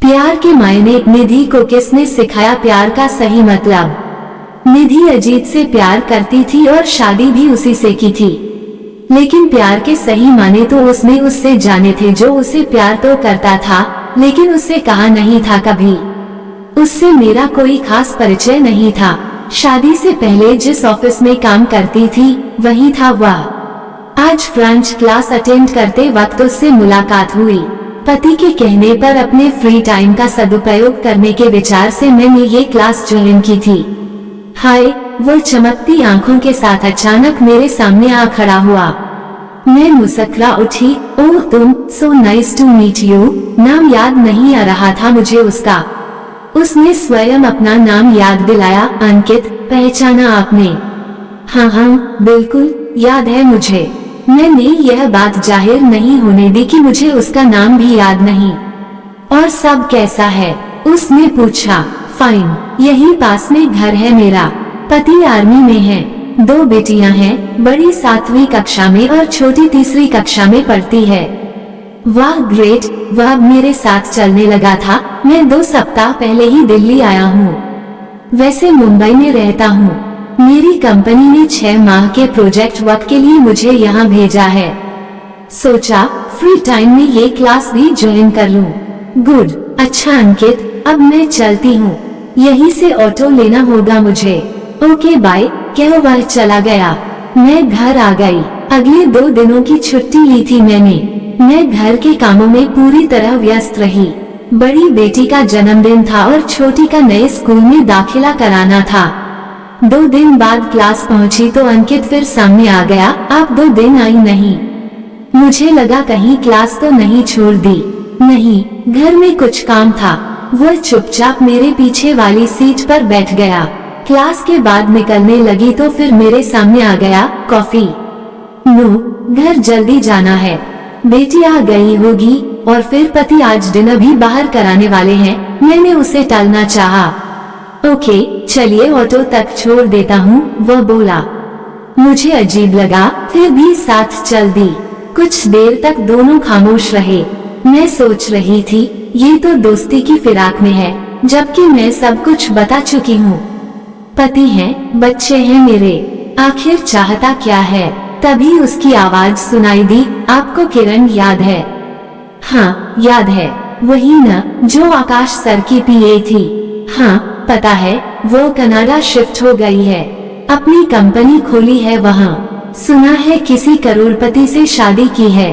प्यार के मायने। निधि को किसने सिखाया प्यार का सही मतलब? निधि अजीत से प्यार करती थी और शादी भी उसी से की थी, लेकिन प्यार के सही माने तो उसने उससे जाने थे जो उसे प्यार तो करता था, लेकिन उससे कहा नहीं था कभी। उससे मेरा कोई खास परिचय नहीं था। शादी से पहले जिस ऑफिस में काम करती थी वही था वह। आज फ्रेंच क्लास अटेंड करते वक्त उससे मुलाकात हुई। पति के कहने पर अपने फ्री टाइम का सदुपयोग करने के विचार से मैंने ये क्लास ज्वाइन की थी। हाय, वो चमकती आंखों के साथ अचानक मेरे सामने आ खड़ा हुआ। मैं मुस्कुरा उठी। ओह तुम, so nice to meet you. नाम याद नहीं आ रहा था मुझे उसका। उसने स्वयं अपना नाम याद दिलाया। अंकित, पहचाना आपने? हाँ हाँ बिल्कुल याद है मुझे। मैंने यह बात जाहिर नहीं होने दी कि मुझे उसका नाम भी याद नहीं। और सब कैसा है? उसने पूछा। फाइन, यही पास में घर है मेरा। पति आर्मी में है, 2 बेटियां हैं, बड़ी 7वीं कक्षा में और छोटी 3री कक्षा में पढ़ती है। वाह ग्रेट, वह अब मेरे साथ चलने लगा था। मैं 2 सप्ताह पहले ही दिल्ली आया हूँ। वैसे मुंबई में रहता हूँ। मेरी कंपनी ने 6 माह के प्रोजेक्ट वर्क के लिए मुझे यहाँ भेजा है। सोचा फ्री टाइम में ये क्लास भी ज्वाइन कर लूँ। गुड, अच्छा अंकित, अब मैं चलती हूँ, यहीं से ऑटो लेना होगा मुझे। ओके बाय, कह वह चला गया। मैं घर आ गई। अगले 2 दिनों की छुट्टी ली थी मैंने। मैं घर के कामों में पूरी तरह व्यस्त रही। बड़ी बेटी का जन्मदिन था और छोटी का नए स्कूल में दाखिला कराना था। 2 दिन बाद क्लास पहुंची तो अंकित फिर सामने आ गया। आप 2 दिन आई नहीं। मुझे लगा कहीं क्लास तो नहीं छोड़ दी। नहीं, घर में कुछ काम था। वह चुपचाप मेरे पीछे वाली सीट पर बैठ गया। क्लास के बाद निकलने लगी तो फिर मेरे सामने आ गया। कॉफी? नो, घर जल्दी जाना है। बेटी आ गई होगी और फिर पति आज डिनर भी बाहर कराने वाले हैं। मैंने उसे टालना चाहा। ओके चलिए, ऑटो तक छोड़ देता हूँ, वह बोला। मुझे अजीब लगा, फिर भी साथ चल दी। कुछ देर तक दोनों खामोश रहे। मैं सोच रही थी ये तो दोस्ती की फिराक में है, जबकि मैं सब कुछ बता चुकी हूँ। पति हैं, बच्चे हैं मेरे, आखिर चाहता क्या है? तभी उसकी आवाज सुनाई दी। आपको किरण याद है? हाँ याद है, वही न जो आकाश सर की पीए थी। हाँ पता है, वो कनाडा शिफ्ट हो गई है, अपनी कंपनी खोली है वहाँ। सुना है किसी करोड़पति से शादी की है।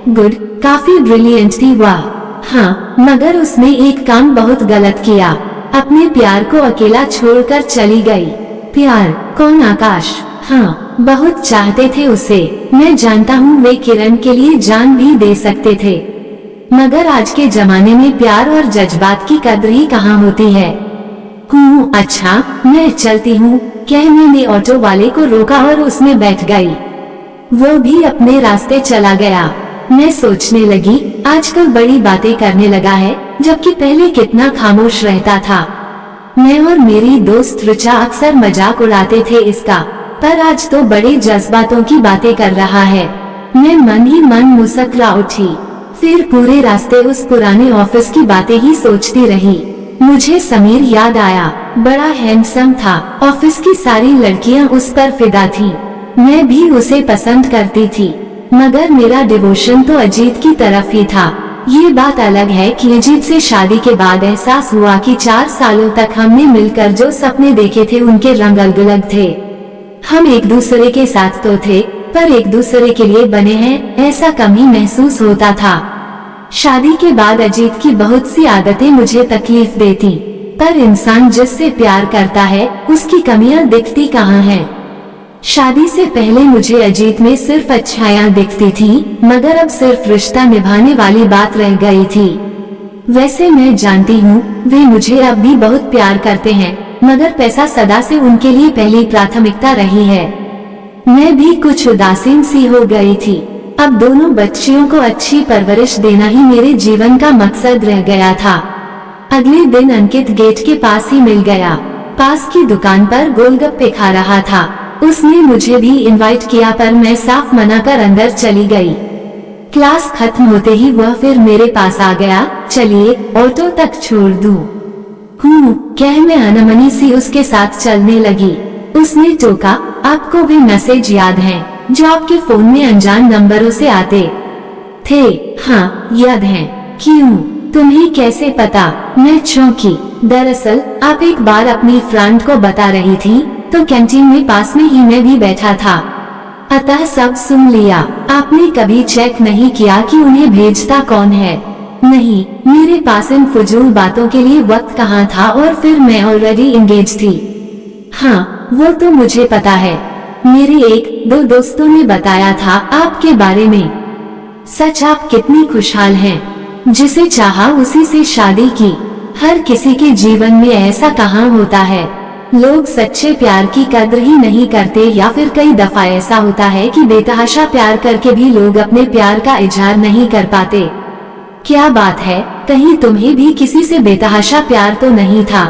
गुड, काफी ब्रिलियंट थी वह। हाँ, मगर उसने एक काम बहुत गलत किया, अपने प्यार को अकेला छोड़कर चली गई। प्यार? कौन? आकाश? हाँ, बहुत चाहते थे उसे। मैं जानता हूँ वे किरण के लिए जान भी दे सकते थे, मगर आज के जमाने में प्यार और जज्बात की कद्र ही कहाँ होती है। अच्छा, मैं चलती हूँ, कह मैंने ऑटो वाले को रोका और उसमें बैठ गई। वो भी अपने रास्ते चला गया। मैं सोचने लगी, आजकल बड़ी बातें करने लगा है, जबकि पहले कितना खामोश रहता था। मैं और मेरी दोस्त रुचा अक्सर मजाक उड़ाते थे इसका, पर आज तो बड़े जज्बातों की बातें कर रहा है। मैं मन ही मन मुस्कुरा उठी। फिर पूरे रास्ते उस पुराने ऑफिस की बातें ही सोचती रही। मुझे समीर याद आया, बड़ा हैंडसम था। ऑफिस की सारी लड़कियां उस पर फिदा थीं। मैं भी उसे पसंद करती थी, मगर मेरा डिवोशन तो अजीत की तरफ ही था। ये बात अलग है कि अजीत से शादी के बाद एहसास हुआ कि 4 सालों तक हमने मिलकर जो सपने देखे थे उनके रंग अलग थे। हम एक दूसरे के साथ तो थे, पर एक दूसरे के लिए बने हैं, ऐसा कम ही महसूस होता था। शादी के बाद अजीत की बहुत सी आदतें मुझे तकलीफ देती, पर इंसान जिससे प्यार करता है उसकी कमियां दिखती कहाँ हैं। शादी से पहले मुझे अजीत में सिर्फ अच्छाइयां दिखती थी, मगर अब सिर्फ रिश्ता निभाने वाली बात रह गई थी। वैसे मैं जानती हूँ वे मुझे अब भी बहुत प्यार करते हैं, मगर पैसा सदा से उनके लिए पहली प्राथमिकता रही है। मैं भी कुछ उदासीन सी हो गई थी। अब दोनों बच्चियों को अच्छी परवरिश देना ही मेरे जीवन का मकसद रह गया था। अगले दिन अंकित गेट के पास ही मिल गया। पास की दुकान पर गोलगप्पे खा रहा था। उसने मुझे भी इनवाइट किया, पर मैं साफ मना कर अंदर चली गई। क्लास खत्म होते ही वह फिर मेरे पास आ गया। चलिए ऑटो तक छोड़ दूं। कह मैं अनमनी सी उसके साथ चलने लगी। उसने टोका, आपको भी मैसेज याद हैं जो आपके फोन में अनजान नंबरों से आते थे? हाँ याद हैं। क्यों, तुम्हें कैसे पता? मैं चौंकी। दरअसल आप एक बार अपनी फ्रेंड को बता रही थी तो कैंटीन में पास में ही मैं भी बैठा था, अतः सब सुन लिया। आपने कभी चेक नहीं किया कि उन्हें भेजता कौन है? नहीं, मेरे पास इन फजूल बातों के लिए वक्त कहाँ था, और फिर मैं ऑलरेडी एंगेज थी। हाँ वो तो मुझे पता है, मेरे एक दो दोस्तों ने बताया था आपके बारे में। सच आप कितनी खुशहाल हैं, जिसे चाहा उसी से शादी की। हर किसी के जीवन में ऐसा कहाँ होता है। लोग सच्चे प्यार की कद्र ही नहीं करते, या फिर कई दफा ऐसा होता है कि बेतहाशा प्यार करके भी लोग अपने प्यार का इजहार नहीं कर पाते। क्या बात है, कहीं तुम्हें भी किसी से बेतहाशा प्यार तो नहीं था?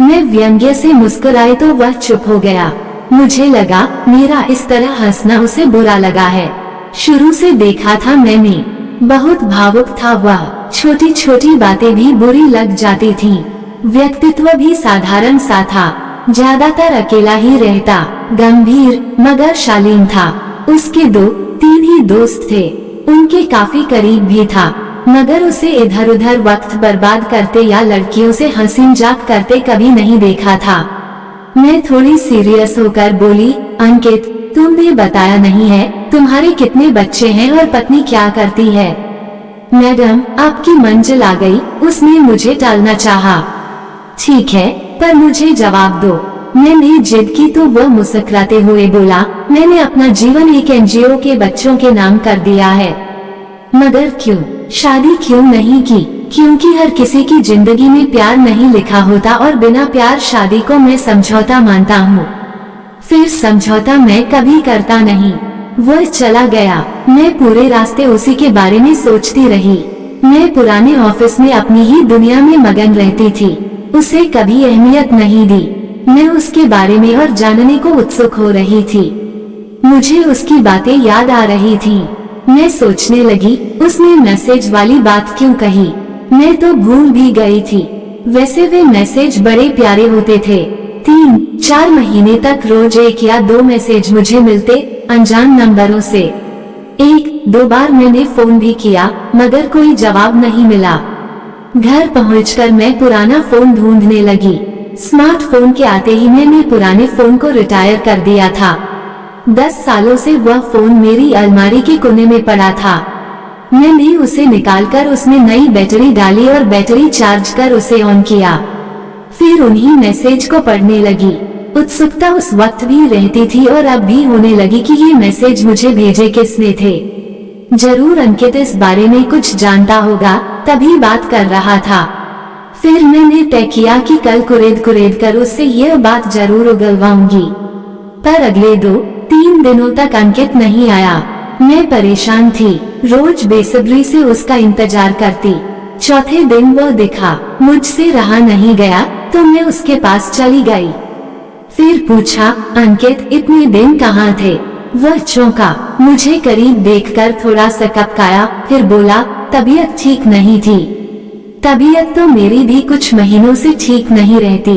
मैं व्यंग्य से मुस्कुराई तो वह चुप हो गया। मुझे लगा मेरा इस तरह हंसना उसे बुरा लगा है। शुरू से देखा था मैंने, बहुत भावुक था वह, छोटी छोटी बातें भी बुरी लग जाती थीं। व्यक्तित्व भी साधारण सा था, ज्यादातर अकेला ही रहता, गंभीर मगर शालीन था। उसके 2-3 ही दोस्त थे, उनके काफी करीब भी था, मगर उसे इधर उधर वक्त बर्बाद करते या लड़कियों से हंसी मजाक करते कभी नहीं देखा था। मैं थोड़ी सीरियस होकर बोली, अंकित तुमने बताया नहीं है तुम्हारे कितने बच्चे हैं और पत्नी क्या करती है? मैडम आपकी मंजिल आ गई, उसने मुझे टालना चाहा। ठीक है, पर मुझे जवाब दो। मैंने जिद की तो वह मुस्कुराते हुए बोला, मैंने अपना जीवन एक एनजीओ के बच्चों के नाम कर दिया है। मगर क्यों, शादी क्यों नहीं की? क्योंकि हर किसी की जिंदगी में प्यार नहीं लिखा होता, और बिना प्यार शादी को मैं समझौता मानता हूँ। फिर समझौता मैं कभी करता नहीं। वह चला गया। मैं पूरे रास्ते उसी के बारे में सोचती रही। मैं पुराने ऑफिस में अपनी ही दुनिया में मगन रहती थी, उसे कभी अहमियत नहीं दी। मैं उसके बारे में और जानने को उत्सुक हो रही थी। मुझे उसकी बातें याद आ रही थीं। मैं सोचने लगी, उसने मैसेज वाली बात क्यों कही? मैं तो भूल भी गई थी। वैसे वे मैसेज बड़े प्यारे होते थे। 3-4 महीने तक रोज 1 या 2 मैसेज मुझे मिलते, अनजान नंबरों से। 1-2 बार मैंने फोन भी किया, मगर कोई जवाब नहीं मिला। घर पहुंचकर मैं पुराना फोन ढूंढने लगी। स्मार्टफोन के आते ही मैंने पुराने फोन को रिटायर कर दिया था। 10 सालों से वह फोन मेरी अलमारी के कोने में पड़ा था। मैंने उसे निकालकर उसमें नई बैटरी डाली और बैटरी चार्ज कर उसे ऑन किया। फिर उन्हीं मैसेज को पढ़ने लगी। उत्सुकता उस वक्त भी रहती थी और अब भी होने लगी कि ये मैसेज मुझे भेजे किसने थे। जरूर अंकित इस बारे में कुछ जानता होगा, तभी बात कर रहा था। फिर मैंने तय किया कि कल कुरेद कर उससे यह बात जरूर उगलवाऊंगी। पर अगले 2-3 दिनों तक अंकित नहीं आया। मैं परेशान थी, रोज बेसब्री से उसका इंतजार करती। चौथे दिन वो दिखा, मुझसे रहा नहीं गया तो मैं उसके पास चली गई। फिर पूछा, अंकित इतने दिन कहाँ थे? वह चौंका, मुझे करीब देखकर थोड़ा सा कपकाया, फिर बोला, तबीयत ठीक नहीं थी। तबीयत तो मेरी भी कुछ महीनों से ठीक नहीं रहती।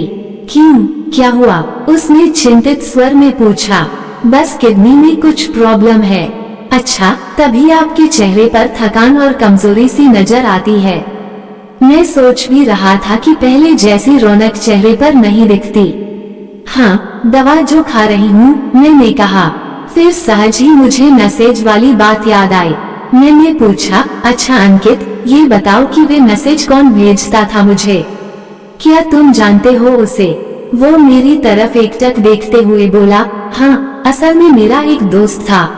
क्यों, क्या हुआ? उसने चिंतित स्वर में पूछा। बस किडनी में कुछ प्रॉब्लम है। अच्छा, तभी आपके चेहरे पर थकान और कमजोरी सी नजर आती है। मैं सोच भी रहा था कि पहले जैसी रौनक चेहरे पर नहीं दिखती। हाँ, दवा जो खा रही हूँ, मैंने कहा। फिर सहज ही मुझे मैसेज वाली बात याद आई। मैंने पूछा, अच्छा अंकित, ये बताओ कि वे मैसेज कौन भेजता था मुझे? क्या तुम जानते हो उसे? वो मेरी तरफ एकटक देखते हुए बोला, हाँ, असल में मेरा एक दोस्त था।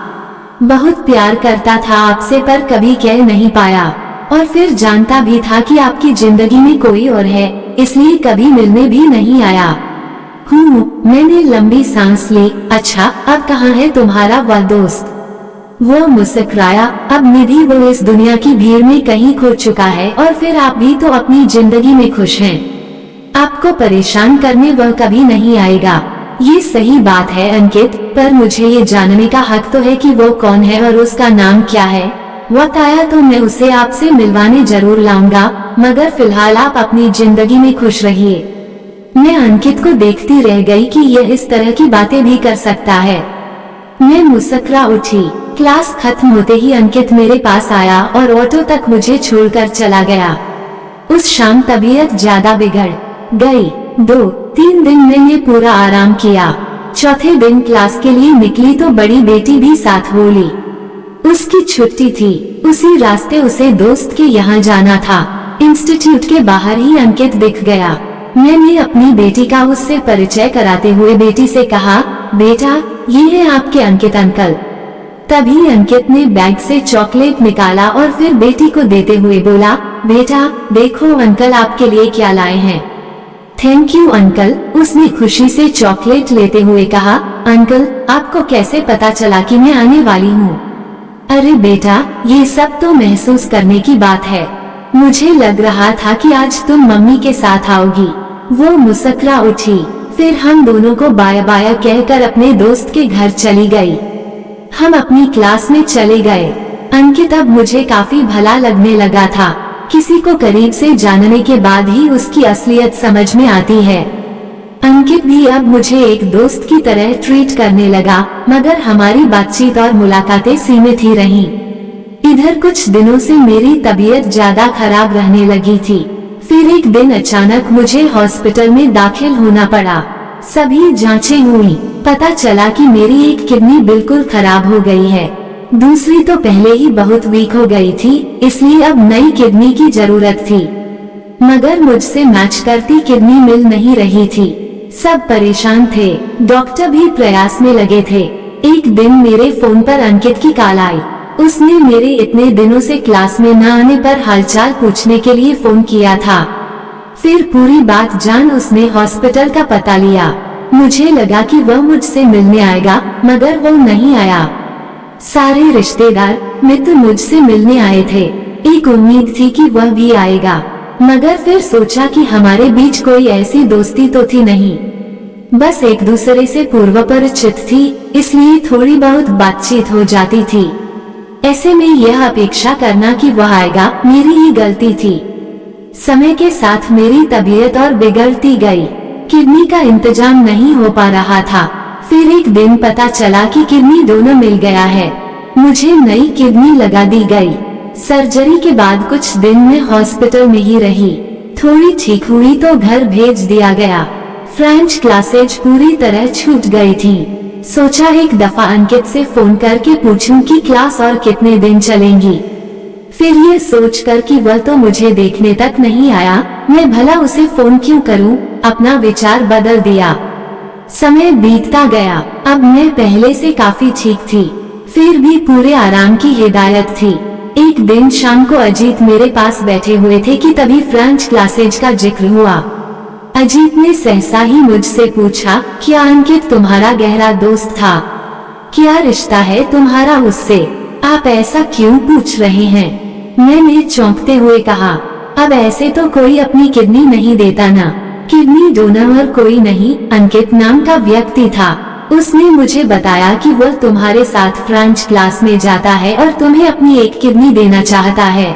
बहुत प्यार करता था आपसे, पर कभी कह नहीं पाया। और फिर जानता भी था कि आपकी जिंदगी में कोई और है, इसलिए कभी मिलने भी नहीं आया। मैंने लंबी सांस ली। अच्छा, अब कहाँ है तुम्हारा वह दोस्त? वो मुस्कुराया, अब निधि वो इस दुनिया की भीड़ में कहीं खो चुका है, और फिर आप भी तो अपनी जिंदगी में खुश हैं। आपको परेशान करने वह कभी नहीं आएगा। ये सही बात है अंकित, पर मुझे ये जानने का हक तो है कि वो कौन है और उसका नाम क्या है। वक्त आया तो मैं उसे आपसे मिलवाने जरूर लाऊंगा, मगर फिलहाल आप अपनी जिंदगी में खुश रहिए। मैं अंकित को देखती रह गई कि यह इस तरह की बातें भी कर सकता है। मैं मुस्कुरा उठी। क्लास खत्म होते ही अंकित मेरे पास आया और ऑटो तक मुझे छोड़कर चला गया। उस शाम तबीयत ज्यादा बिगड़ गई। 2-3 दिन मैंने पूरा आराम किया। चौथे दिन क्लास के लिए निकली तो बड़ी बेटी भी साथ हो ली। उसकी छुट्टी थी। उसी रास्ते उसे दोस्त के यहाँ जाना था। इंस्टीट्यूट के बाहर ही अंकित दिख गया। मैंने अपनी बेटी का उससे परिचय कराते हुए बेटी से कहा, बेटा ये है आपके अंकित अंकल। तभी अंकित ने बैग से चॉकलेट निकाला और फिर बेटी को देते हुए बोला, बेटा देखो अंकल आपके लिए क्या लाए हैं। थैंक यू अंकल, उसने खुशी से चॉकलेट लेते हुए कहा। अंकल आपको कैसे पता चला कि मैं आने वाली हूँ? अरे बेटा ये सब तो महसूस करने की बात है। मुझे लग रहा था कि आज तुम मम्मी के साथ आओगी। वो मुस्कुरा उठी। फिर हम दोनों को बाय बाय कहकर अपने दोस्त के घर चली गई। हम अपनी क्लास में चले गए। अंकित अब मुझे काफी भला लगने लगा था। किसी को करीब से जानने के बाद ही उसकी असलियत समझ में आती है। अंकित भी अब मुझे एक दोस्त की तरह ट्रीट करने लगा, मगर हमारी बातचीत और मुलाकातें सीमित ही रहीं। इधर कुछ दिनों से मेरी तबीयत ज्यादा खराब रहने लगी थी। फिर एक दिन अचानक मुझे हॉस्पिटल में दाखिल होना पड़ा। सभी जांचें हुई। पता चला कि मेरी एक किडनी बिल्कुल खराब हो गई है। दूसरी तो पहले ही बहुत वीक हो गई थी, इसलिए अब नई किडनी की जरूरत थी। मगर मुझसे मैच करती किडनी मिल नहीं रही थी। सब परेशान थे। डॉक्टर भी प्रयास में लगे थे। एक दिन मेरे फोन पर अंकित की कॉल आई। उसने मेरे इतने दिनों से क्लास में न आने पर हालचाल पूछने के लिए फोन किया था। फिर पूरी बात जान उसने हॉस्पिटल का पता लिया। मुझे लगा कि वह मुझसे मिलने आएगा, मगर वो नहीं आया। सारे रिश्तेदार मित्र मुझसे मिलने आए थे। एक उम्मीद थी कि वह भी आएगा, मगर फिर सोचा कि हमारे बीच कोई ऐसी दोस्ती तो थी नहीं, बस एक दूसरे से पूर्व परिचित थी, इसलिए थोड़ी बहुत बातचीत हो जाती थी। ऐसे में यह अपेक्षा करना कि वह आएगा मेरी ही गलती थी। समय के साथ मेरी तबीयत और बिगड़ती गई। किडनी का इंतजाम नहीं हो पा रहा था। फिर एक दिन पता चला कि किडनी दोनों मिल गया है। मुझे नई किडनी लगा दी गई। सर्जरी के बाद कुछ दिन में हॉस्पिटल में ही रही। थोड़ी ठीक हुई तो घर भेज दिया गया। फ्रेंच क्लासेज पूरी तरह छूट गई थी। सोचा एक दफा अंकित से फोन करके पूछूं कि क्लास और कितने दिन चलेंगी। फिर ये सोचकर कि वह तो मुझे देखने तक नहीं आया, मैं भला उसे फोन क्यों करूं, अपना विचार बदल दिया। समय बीतता गया। अब मैं पहले से काफी ठीक थी, फिर भी पूरे आराम की हिदायत थी। एक दिन शाम को अजीत मेरे पास बैठे हुए थे कि तभी फ्रेंच क्लासेज का जिक्र हुआ। अजीत ने सहसा ही मुझसे पूछा, क्या अंकित तुम्हारा गहरा दोस्त था? क्या रिश्ता है तुम्हारा उससे? आप ऐसा क्यों पूछ रहे हैं? मैंने चौंकते हुए कहा, अब ऐसे तो कोई अपनी किडनी नहीं देता ना। किडनी डोनर कोई नहीं, अंकित नाम का व्यक्ति था। उसने मुझे बताया कि वह तुम्हारे साथ फ्रेंच क्लास में जाता है और तुम्हें अपनी एक किडनी देना चाहता है।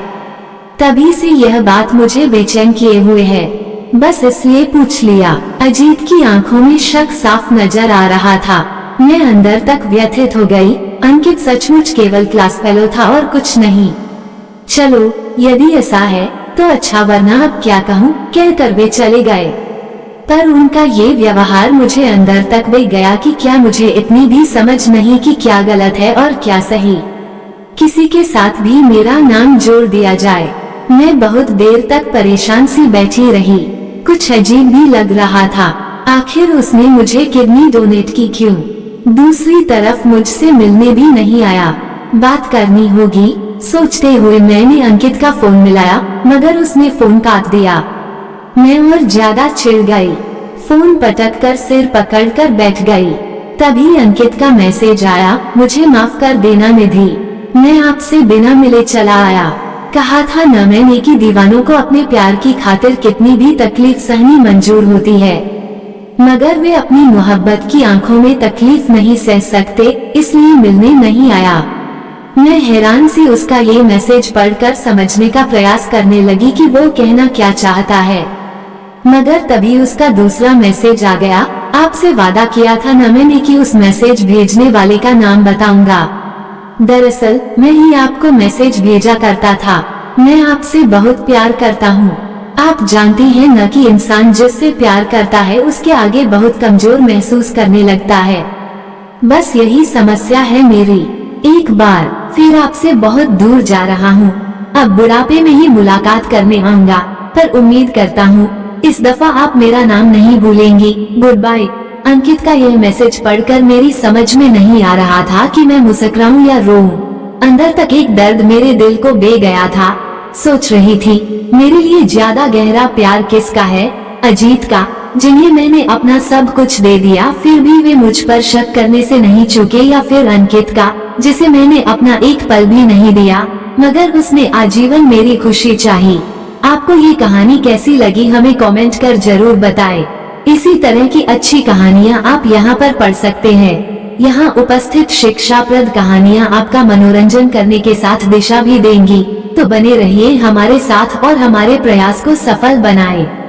तभी से यह बात मुझे बेचैन किए हुए है, बस इसलिए पूछ लिया। अजीत की आंखों में शक साफ नजर आ रहा था। मैं अंदर तक व्यथित हो गई। अंकित सचमुच केवल क्लास फेलो था और कुछ नहीं। चलो यदि ऐसा है तो अच्छा, वरना अब क्या कहूँ, कहकर वे चले गए। पर उनका ये व्यवहार मुझे अंदर तक ले गया कि क्या मुझे इतनी भी समझ नहीं कि क्या गलत है और क्या सही। किसी के साथ भी मेरा नाम जोड़ दिया जाए। मैं बहुत देर तक परेशान सी बैठी रही। कुछ अजीब भी लग रहा था। आखिर उसने मुझे किडनी डोनेट की क्यों? दूसरी तरफ मुझसे मिलने भी नहीं आया। बात करनी होगी सोचते हुए मैंने अंकित का फोन मिलाया, मगर उसने फोन काट दिया। मैं और ज्यादा चिढ़ गई। फोन पटक कर सिर पकड़कर बैठ गई। तभी अंकित का मैसेज आया, मुझे माफ कर देना निधि, मैं आपसे बिना मिले चला आया। कहा था न मैंने कि दीवानों को अपने प्यार की खातिर कितनी भी तकलीफ सहनी मंजूर होती है, मगर वे अपनी मोहब्बत की आंखों में तकलीफ नहीं सह सकते, इसलिए मिलने नहीं आया। मैं हैरान सी उसका ये मैसेज पढ़कर समझने का प्रयास करने लगी कि वो कहना क्या चाहता है, मगर तभी उसका दूसरा मैसेज आ गया। आपसे वादा किया था न मैंने कि उस मैसेज भेजने वाले का नाम बताऊंगा। दरअसल मैं ही आपको मैसेज भेजा करता था। मैं आपसे बहुत प्यार करता हूँ। आप जानती हैं न कि इंसान जिससे प्यार करता है उसके आगे बहुत कमजोर महसूस करने लगता है। बस यही समस्या है मेरी। एक बार फिर आपसे बहुत दूर जा रहा हूँ। अब बुढ़ापे में ही मुलाकात करने आऊंगा, पर उम्मीद करता हूँ इस दफा आप मेरा नाम नहीं भूलेंगी। Good bye. अंकित का यह मैसेज पढ़कर मेरी समझ में नहीं आ रहा था कि मैं मुस्कुराऊं या रोऊं। अंदर तक एक दर्द मेरे दिल को बे गया था। सोच रही थी मेरे लिए ज्यादा गहरा प्यार किसका है, अजीत का, जिन्हें मैंने अपना सब कुछ दे दिया फिर भी वे मुझ पर शक करने से नहीं चूके, या फिर अंकित का, जिसे मैंने अपना एक पल भी नहीं दिया मगर उसने आजीवन मेरी खुशी चाही। आपको ये कहानी कैसी लगी हमें कमेंट कर जरूर बताएं। इसी तरह की अच्छी कहानियाँ आप यहाँ पर पढ़ सकते हैं। यहाँ उपस्थित शिक्षाप्रद कहानियाँ आपका मनोरंजन करने के साथ दिशा भी देंगी। तो बने रहिए हमारे साथ और हमारे प्रयास को सफल बनाएं।